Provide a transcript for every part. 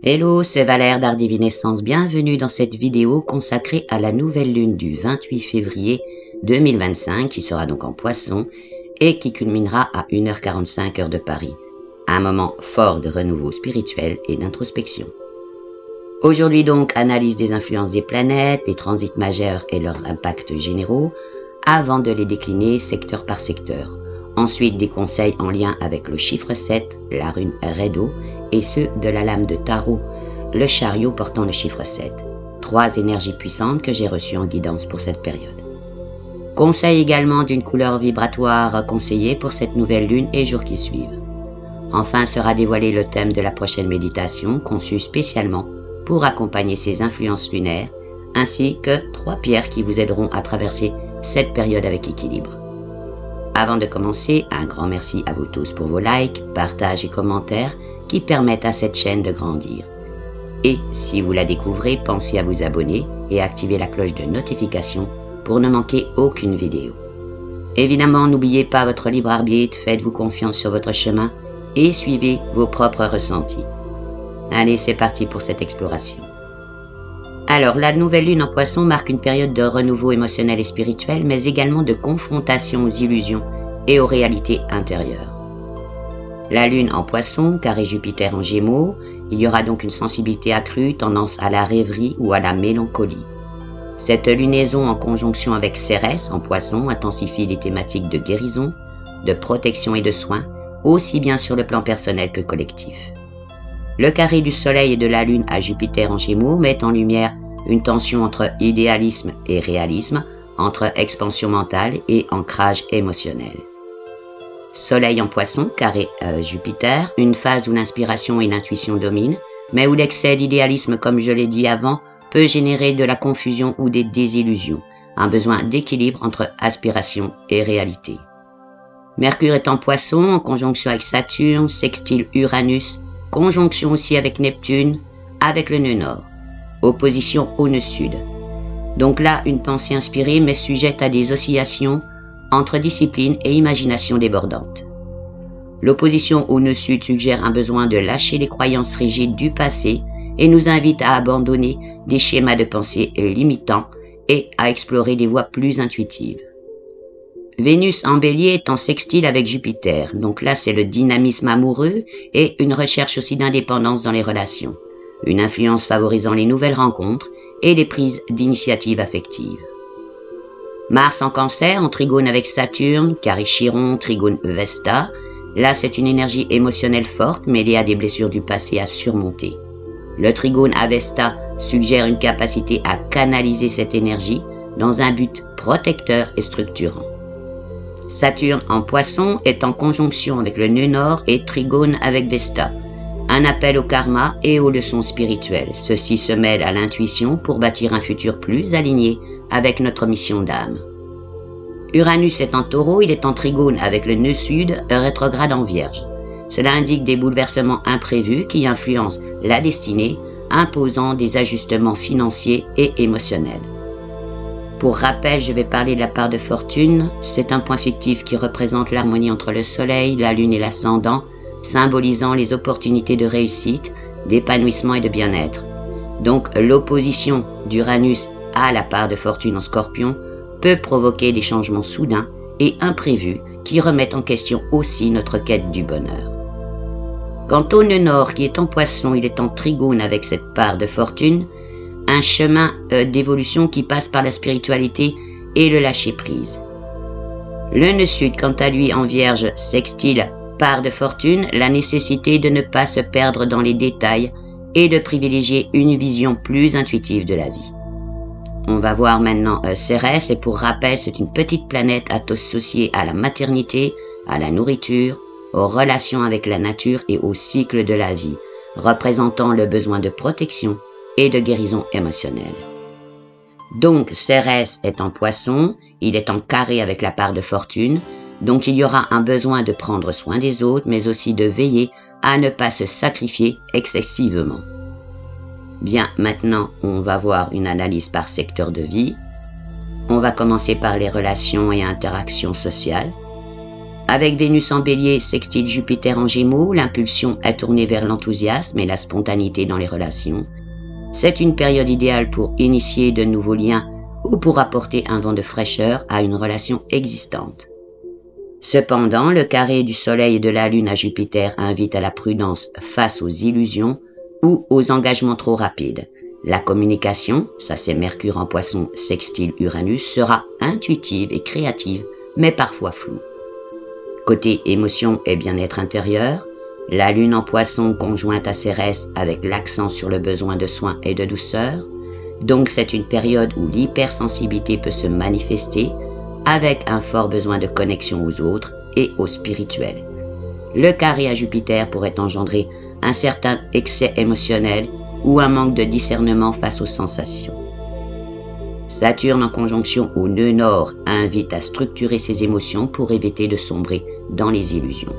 Hello, c'est Valère d'Art Divinescence. Bienvenue dans cette vidéo consacrée à la nouvelle lune du 28 février 2025 qui sera donc en Poisson et qui culminera à 1h45 heure de Paris. Un moment fort de renouveau spirituel et d'introspection. Aujourd'hui donc, analyse des influences des planètes, des transits majeurs et leurs impacts généraux, avant de les décliner secteur par secteur. Ensuite, des conseils en lien avec le chiffre 7, la rune Redo, et ceux de la lame de tarot, le chariot portant le chiffre 7. 3 énergies puissantes que j'ai reçues en guidance pour cette période. Conseil également d'une couleur vibratoire conseillée pour cette nouvelle lune et jours qui suivent. Enfin sera dévoilé le thème de la prochaine méditation conçue spécialement pour accompagner ces influences lunaires, ainsi que 3 pierres qui vous aideront à traverser cette période avec équilibre. Avant de commencer, un grand merci à vous tous pour vos likes, partages et commentaires qui permettent à cette chaîne de grandir. Et si vous la découvrez, pensez à vous abonner et activer la cloche de notification pour ne manquer aucune vidéo. Évidemment, n'oubliez pas votre libre arbitre, faites-vous confiance sur votre chemin et suivez vos propres ressentis. Allez, c'est parti pour cette exploration. Alors, la nouvelle lune en Poisson marque une période de renouveau émotionnel et spirituel, mais également de confrontation aux illusions et aux réalités intérieures. La lune en Poisson, carré Jupiter en Gémeaux, il y aura donc une sensibilité accrue, tendance à la rêverie ou à la mélancolie. Cette lunaison en conjonction avec Cérès en Poisson intensifie les thématiques de guérison, de protection et de soins, aussi bien sur le plan personnel que collectif. Le carré du Soleil et de la Lune à Jupiter en Gémeaux met en lumière une tension entre idéalisme et réalisme, entre expansion mentale et ancrage émotionnel. Soleil en Poisson, carré Jupiter, une phase où l'inspiration et l'intuition dominent, mais où l'excès d'idéalisme, comme je l'ai dit avant, peut générer de la confusion ou des désillusions, un besoin d'équilibre entre aspiration et réalité. Mercure est en Poisson, en conjonction avec Saturne, sextile Uranus, conjonction aussi avec Neptune, avec le nœud nord, opposition au nœud sud. Donc là, une pensée inspirée mais sujette à des oscillations entre discipline et imagination débordante. L'opposition au nœud sud suggère un besoin de lâcher les croyances rigides du passé et nous invite à abandonner des schémas de pensée limitants et à explorer des voies plus intuitives. Vénus en Bélier est en sextile avec Jupiter, donc là c'est le dynamisme amoureux et une recherche aussi d'indépendance dans les relations, une influence favorisant les nouvelles rencontres et les prises d'initiatives affectives. Mars en Cancer, en trigone avec Saturne, carré Chiron, trigone Vesta, là c'est une énergie émotionnelle forte mêlée à des blessures du passé à surmonter. Le trigone Avesta suggère une capacité à canaliser cette énergie dans un but protecteur et structurant. Saturne en Poisson est en conjonction avec le nœud nord et trigone avec Vesta. Un appel au karma et aux leçons spirituelles. Ceci se mêle à l'intuition pour bâtir un futur plus aligné avec notre mission d'âme. Uranus est en Taureau, il est en trigone avec le nœud sud, rétrograde en Vierge. Cela indique des bouleversements imprévus qui influencent la destinée, imposant des ajustements financiers et émotionnels. Pour rappel, je vais parler de la part de fortune. C'est un point fictif qui représente l'harmonie entre le soleil, la lune et l'ascendant, symbolisant les opportunités de réussite, d'épanouissement et de bien-être. Donc l'opposition d'Uranus à la part de fortune en Scorpion peut provoquer des changements soudains et imprévus qui remettent en question aussi notre quête du bonheur. Quant au nœud nord qui est en Poisson, il est en trigone avec cette part de fortune, un chemin d'évolution qui passe par la spiritualité et le lâcher-prise. Le nœud sud, quant à lui, en Vierge, sextile, part de fortune, la nécessité de ne pas se perdre dans les détails et de privilégier une vision plus intuitive de la vie. On va voir maintenant Cérès, et pour rappel, c'est une petite planète associée à la maternité, à la nourriture, aux relations avec la nature et au cycle de la vie, représentant le besoin de protection et de guérison émotionnelle. Donc Cérès est en Poisson, il est en carré avec la part de fortune, donc il y aura un besoin de prendre soin des autres, mais aussi de veiller à ne pas se sacrifier excessivement. Bien, maintenant on va voir une analyse par secteur de vie. On va commencer par les relations et interactions sociales. Avec Vénus en Bélier, sextile Jupiter en Gémeaux, l'impulsion est tournée vers l'enthousiasme et la spontanéité dans les relations. C'est une période idéale pour initier de nouveaux liens ou pour apporter un vent de fraîcheur à une relation existante. Cependant, le carré du Soleil et de la Lune à Jupiter invite à la prudence face aux illusions ou aux engagements trop rapides. La communication, ça c'est Mercure en Poisson sextile Uranus, sera intuitive et créative, mais parfois floue. Côté émotion et bien-être intérieur, la Lune en Poisson conjointe à Cérès avec l'accent sur le besoin de soins et de douceur, donc c'est une période où l'hypersensibilité peut se manifester avec un fort besoin de connexion aux autres et au spirituel. Le carré à Jupiter pourrait engendrer un certain excès émotionnel ou un manque de discernement face aux sensations. Saturne en conjonction au nœud nord invite à structurer ses émotions pour éviter de sombrer dans les illusions.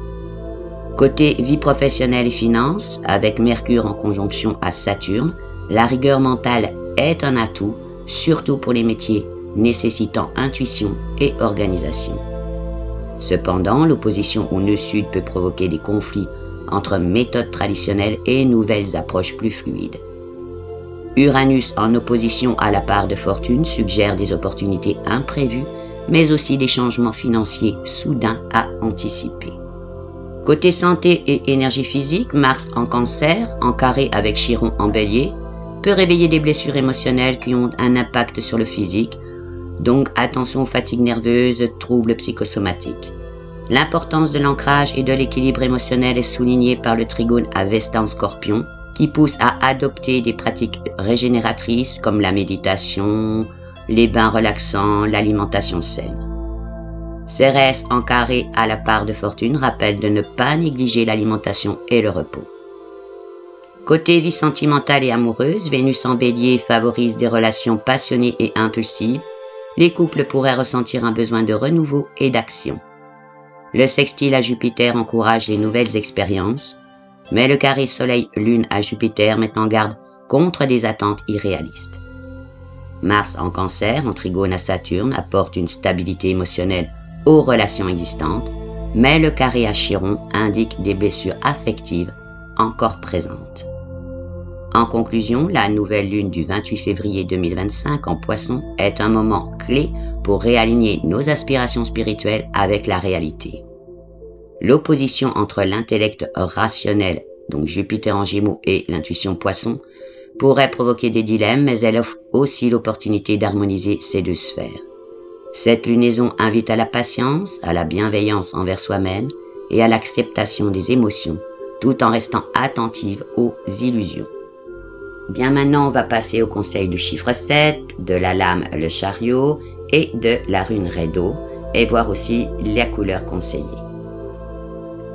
Côté vie professionnelle et finances, avec Mercure en conjonction à Saturne, la rigueur mentale est un atout, surtout pour les métiers nécessitant intuition et organisation. Cependant, l'opposition au nœud sud peut provoquer des conflits entre méthodes traditionnelles et nouvelles approches plus fluides. Uranus en opposition à la part de fortune suggère des opportunités imprévues, mais aussi des changements financiers soudains à anticiper. Côté santé et énergie physique, Mars en Cancer, en carré avec Chiron en Bélier, peut réveiller des blessures émotionnelles qui ont un impact sur le physique, donc attention aux fatigues nerveuses, troubles psychosomatiques. L'importance de l'ancrage et de l'équilibre émotionnel est soulignée par le trigone à Vesta en Scorpion, qui pousse à adopter des pratiques régénératrices comme la méditation, les bains relaxants, l'alimentation saine. Cérès en carré à la part de fortune rappelle de ne pas négliger l'alimentation et le repos. Côté vie sentimentale et amoureuse, Vénus en Bélier favorise des relations passionnées et impulsives. Les couples pourraient ressentir un besoin de renouveau et d'action. Le sextile à Jupiter encourage les nouvelles expériences, mais le carré Soleil-Lune à Jupiter met en garde contre des attentes irréalistes. Mars en Cancer, en trigone à Saturne, apporte une stabilité émotionnelle aux relations existantes, mais le carré à Chiron indique des blessures affectives encore présentes. En conclusion, la nouvelle lune du 28 février 2025 en Poisson est un moment clé pour réaligner nos aspirations spirituelles avec la réalité. L'opposition entre l'intellect rationnel, donc Jupiter en Gémeaux, et l'intuition Poisson, pourrait provoquer des dilemmes, mais elle offre aussi l'opportunité d'harmoniser ces deux sphères. Cette lunaison invite à la patience, à la bienveillance envers soi-même et à l'acceptation des émotions, tout en restant attentive aux illusions. Bien, maintenant, on va passer au conseil du chiffre 7, de la lame le chariot et de la rune Rédo, et voir aussi la couleur conseillée.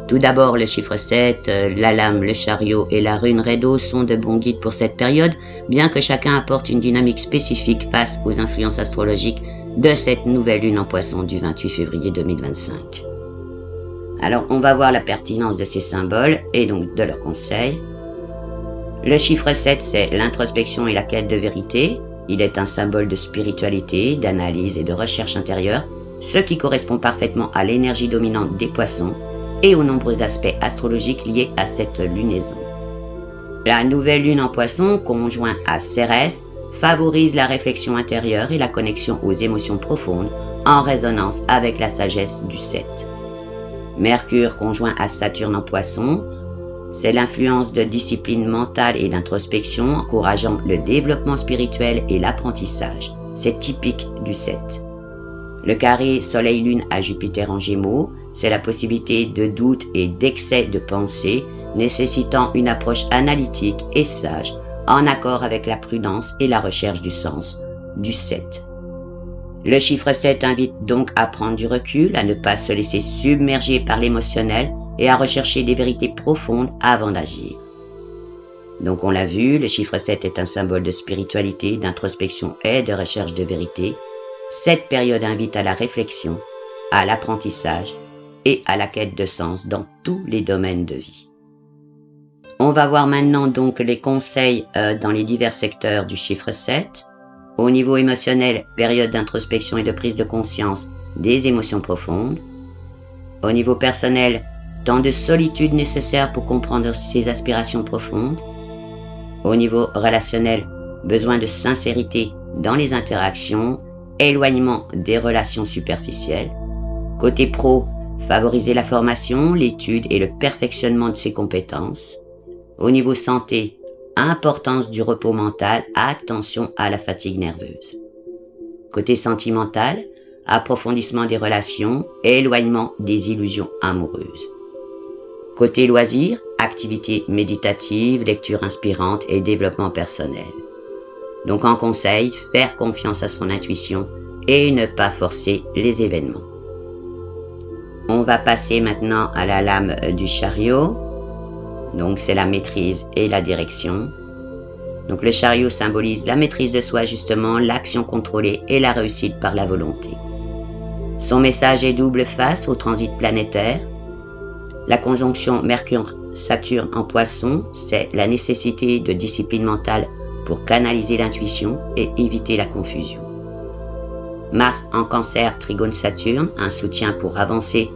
Tout d'abord, le chiffre 7, la lame, le chariot et la rune Rédo sont de bons guides pour cette période, bien que chacun apporte une dynamique spécifique face aux influences astrologiques de cette nouvelle lune en Poisson du 28 février 2025. Alors, on va voir la pertinence de ces symboles et donc de leurs conseils. Le chiffre 7, c'est l'introspection et la quête de vérité. Il est un symbole de spiritualité, d'analyse et de recherche intérieure, ce qui correspond parfaitement à l'énergie dominante des Poissons et aux nombreux aspects astrologiques liés à cette lunaison. La nouvelle lune en Poisson, conjointe à Cérès, favorise la réflexion intérieure et la connexion aux émotions profondes en résonance avec la sagesse du 7. Mercure conjoint à Saturne en Poisson, c'est l'influence de discipline mentale et d'introspection encourageant le développement spirituel et l'apprentissage. C'est typique du 7. Le carré Soleil-Lune à Jupiter en Gémeaux, c'est la possibilité de doute et d'excès de pensée nécessitant une approche analytique et sage en accord avec la prudence et la recherche du sens du 7. Le chiffre 7 invite donc à prendre du recul, à ne pas se laisser submerger par l'émotionnel et à rechercher des vérités profondes avant d'agir. Donc on l'a vu, le chiffre 7 est un symbole de spiritualité, d'introspection et de recherche de vérité. Cette période invite à la réflexion, à l'apprentissage et à la quête de sens dans tous les domaines de vie. On va voir maintenant donc les conseils dans les divers secteurs du chiffre 7. Au niveau émotionnel, période d'introspection et de prise de conscience des émotions profondes. Au niveau personnel, temps de solitude nécessaire pour comprendre ses aspirations profondes. Au niveau relationnel, besoin de sincérité dans les interactions, éloignement des relations superficielles. Côté pro, favoriser la formation, l'étude et le perfectionnement de ses compétences. Au niveau santé, importance du repos mental, attention à la fatigue nerveuse. Côté sentimental, approfondissement des relations, éloignement des illusions amoureuses. Côté loisirs, activités méditatives, lecture inspirante et développement personnel. Donc en conseil, faire confiance à son intuition et ne pas forcer les événements. On va passer maintenant à la lame du chariot. Donc c'est la maîtrise et la direction. Donc le chariot symbolise la maîtrise de soi justement, l'action contrôlée et la réussite par la volonté. Son message est double face au transit planétaire. La conjonction Mercure-Saturne en Poisson, c'est la nécessité de discipline mentale pour canaliser l'intuition et éviter la confusion. Mars en Cancer, Trigone Saturne, un soutien pour avancer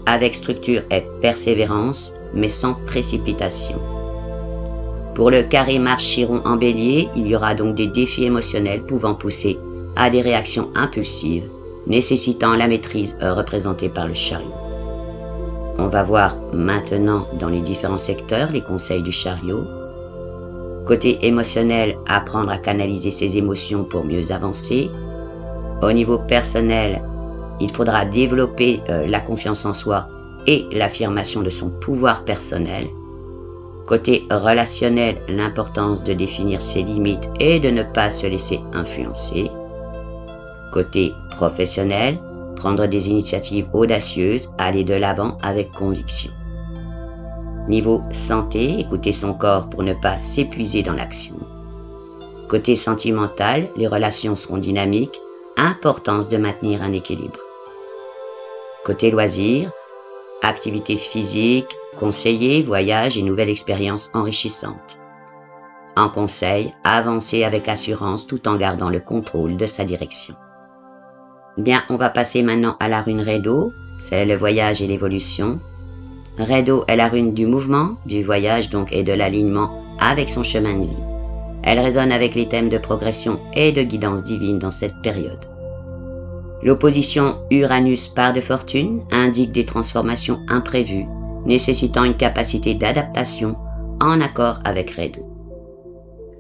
avec structure et persévérance, mais sans précipitation. Pour le carré Mars-Chiron en Bélier, il y aura donc des défis émotionnels pouvant pousser à des réactions impulsives, nécessitant la maîtrise représentée par le chariot. On va voir maintenant dans les différents secteurs les conseils du chariot. Côté émotionnel, apprendre à canaliser ses émotions pour mieux avancer. Au niveau personnel, il faudra développer la confiance en soi et l'affirmation de son pouvoir personnel. Côté relationnel, l'importance de définir ses limites et de ne pas se laisser influencer. Côté professionnel, prendre des initiatives audacieuses, aller de l'avant avec conviction. Niveau santé, écouter son corps pour ne pas s'épuiser dans l'action. Côté sentimental, les relations seront dynamiques, importance de maintenir un équilibre. Côté loisirs, activités physiques, conseillers, voyages et nouvelles expériences enrichissantes. En conseil, avancer avec assurance tout en gardant le contrôle de sa direction. Bien, on va passer maintenant à la rune Rédo, c'est le voyage et l'évolution. Rédo est la rune du mouvement, du voyage donc et de l'alignement avec son chemin de vie. Elle résonne avec les thèmes de progression et de guidance divine dans cette période. L'opposition Uranus part de fortune indique des transformations imprévues, nécessitant une capacité d'adaptation en accord avec Rédo.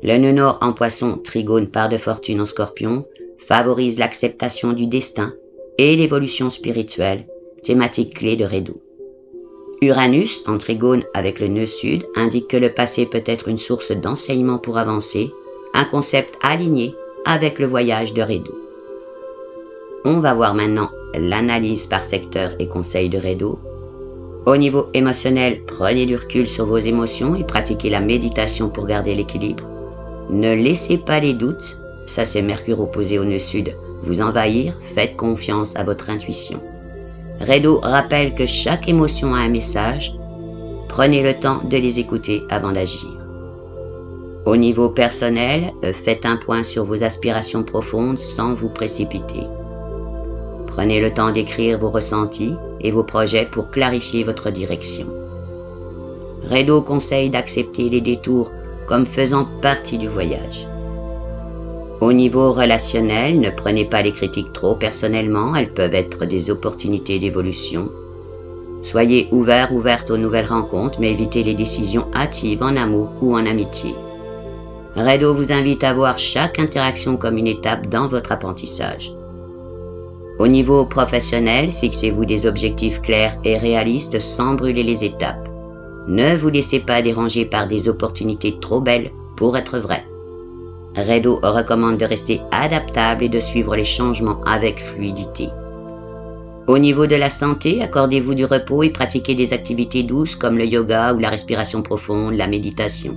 Le nœud nord en Poisson, Trigone part de fortune en Scorpion, favorise l'acceptation du destin et l'évolution spirituelle, thématique clé de Rédo. Uranus, en Trigone avec le nœud sud, indique que le passé peut être une source d'enseignement pour avancer, un concept aligné avec le voyage de Rédo. On va voir maintenant l'analyse par secteur et conseil de Rédo. Au niveau émotionnel, prenez du recul sur vos émotions et pratiquez la méditation pour garder l'équilibre. Ne laissez pas les doutes, ça c'est Mercure opposé au nœud sud, vous envahir, faites confiance à votre intuition. Rédo rappelle que chaque émotion a un message, prenez le temps de les écouter avant d'agir. Au niveau personnel, faites un point sur vos aspirations profondes sans vous précipiter. Prenez le temps d'écrire vos ressentis et vos projets pour clarifier votre direction. Rédo conseille d'accepter les détours comme faisant partie du voyage. Au niveau relationnel, ne prenez pas les critiques trop personnellement, elles peuvent être des opportunités d'évolution. Soyez ouverte aux nouvelles rencontres, mais évitez les décisions hâtives en amour ou en amitié. Rédo vous invite à voir chaque interaction comme une étape dans votre apprentissage. Au niveau professionnel, fixez-vous des objectifs clairs et réalistes sans brûler les étapes. Ne vous laissez pas déranger par des opportunités trop belles pour être vraies. Rédo recommande de rester adaptable et de suivre les changements avec fluidité. Au niveau de la santé, accordez-vous du repos et pratiquez des activités douces comme le yoga ou la respiration profonde, la méditation.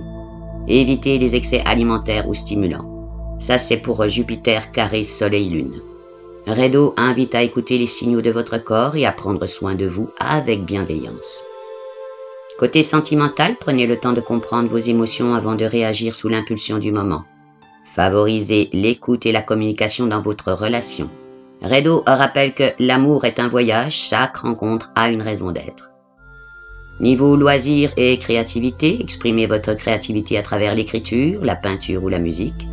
Évitez les excès alimentaires ou stimulants. Ça c'est pour Jupiter carré Soleil-Lune. Rédo invite à écouter les signaux de votre corps et à prendre soin de vous avec bienveillance. Côté sentimental, prenez le temps de comprendre vos émotions avant de réagir sous l'impulsion du moment. Favorisez l'écoute et la communication dans votre relation. Redo rappelle que l'amour est un voyage, chaque rencontre a une raison d'être. Niveau loisirs et créativité, exprimez votre créativité à travers l'écriture, la peinture ou la musique.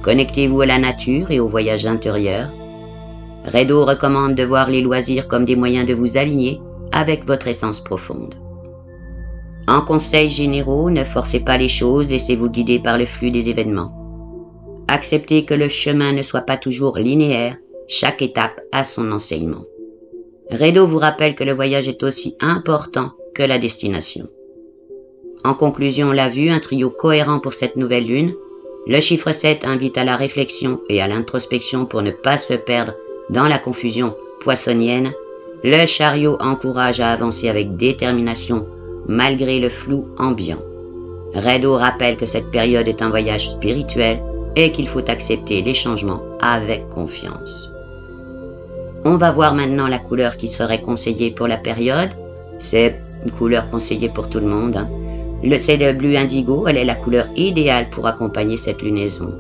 Connectez-vous à la nature et au voyage intérieur. Redo recommande de voir les loisirs comme des moyens de vous aligner avec votre essence profonde. En conseils généraux, ne forcez pas les choses, laissez-vous guider par le flux des événements. Acceptez que le chemin ne soit pas toujours linéaire, chaque étape a son enseignement. Redo vous rappelle que le voyage est aussi important que la destination. En conclusion, on l'a vu, un trio cohérent pour cette nouvelle lune. Le chiffre 7 invite à la réflexion et à l'introspection pour ne pas se perdre dans la confusion poissonnienne. Le chariot encourage à avancer avec détermination malgré le flou ambiant. Redo rappelle que cette période est un voyage spirituel et qu'il faut accepter les changements avec confiance. On va voir maintenant la couleur qui serait conseillée pour la période. C'est une couleur conseillée pour tout le monde. C'est le bleu indigo, elle est la couleur idéale pour accompagner cette lunaison.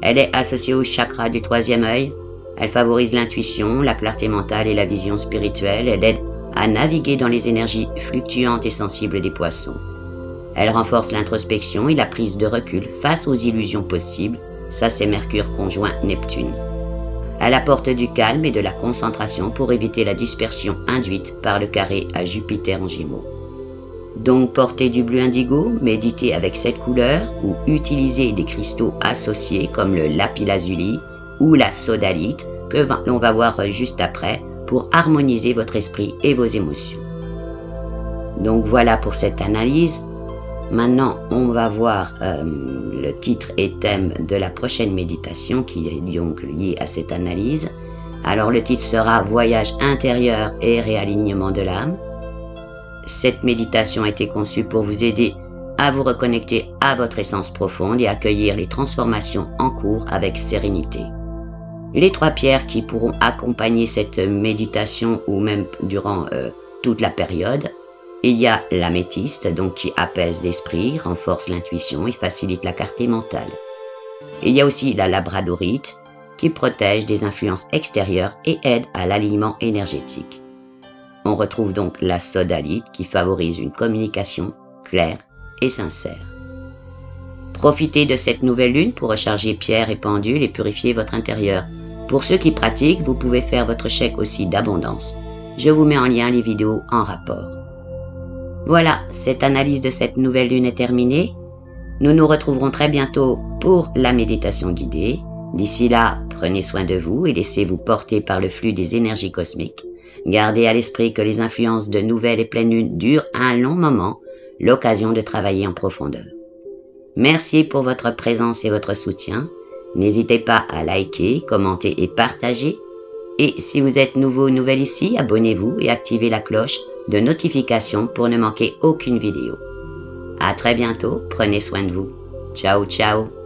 Elle est associée au chakra du troisième œil. Elle favorise l'intuition, la clarté mentale et la vision spirituelle. Elle aide à naviguer dans les énergies fluctuantes et sensibles des poissons. Elle renforce l'introspection et la prise de recul face aux illusions possibles. Ça, c'est Mercure conjoint Neptune. Elle apporte du calme et de la concentration pour éviter la dispersion induite par le carré à Jupiter en Gémeaux. Donc portez du bleu indigo, méditez avec cette couleur ou utilisez des cristaux associés comme le lapis-lazuli ou la sodalite que l'on va voir juste après pour harmoniser votre esprit et vos émotions. Donc voilà pour cette analyse. Maintenant, on va voir le titre et thème de la prochaine méditation qui est donc lié à cette analyse. Alors le titre sera « Voyage intérieur et réalignement de l'âme ». Cette méditation a été conçue pour vous aider à vous reconnecter à votre essence profonde et accueillir les transformations en cours avec sérénité. Les trois pierres qui pourront accompagner cette méditation ou même durant toute la période, il y a l'améthyste, donc qui apaise l'esprit, renforce l'intuition et facilite la clarté mentale. Il y a aussi la labradorite, qui protège des influences extérieures et aide à l'alignement énergétique. On retrouve donc la sodalite, qui favorise une communication claire et sincère. Profitez de cette nouvelle lune pour recharger pierres et pendules et purifier votre intérieur. Pour ceux qui pratiquent, vous pouvez faire votre chèque aussi d'abondance. Je vous mets en lien les vidéos en rapport. Voilà, cette analyse de cette nouvelle lune est terminée. Nous nous retrouverons très bientôt pour la méditation guidée. D'ici là, prenez soin de vous et laissez-vous porter par le flux des énergies cosmiques. Gardez à l'esprit que les influences de nouvelle et pleine lune durent un long moment, l'occasion de travailler en profondeur. Merci pour votre présence et votre soutien. N'hésitez pas à liker, commenter et partager. Et si vous êtes nouveau ou nouvelle ici, abonnez-vous et activez la cloche de notification pour ne manquer aucune vidéo. À très bientôt, prenez soin de vous. Ciao, ciao.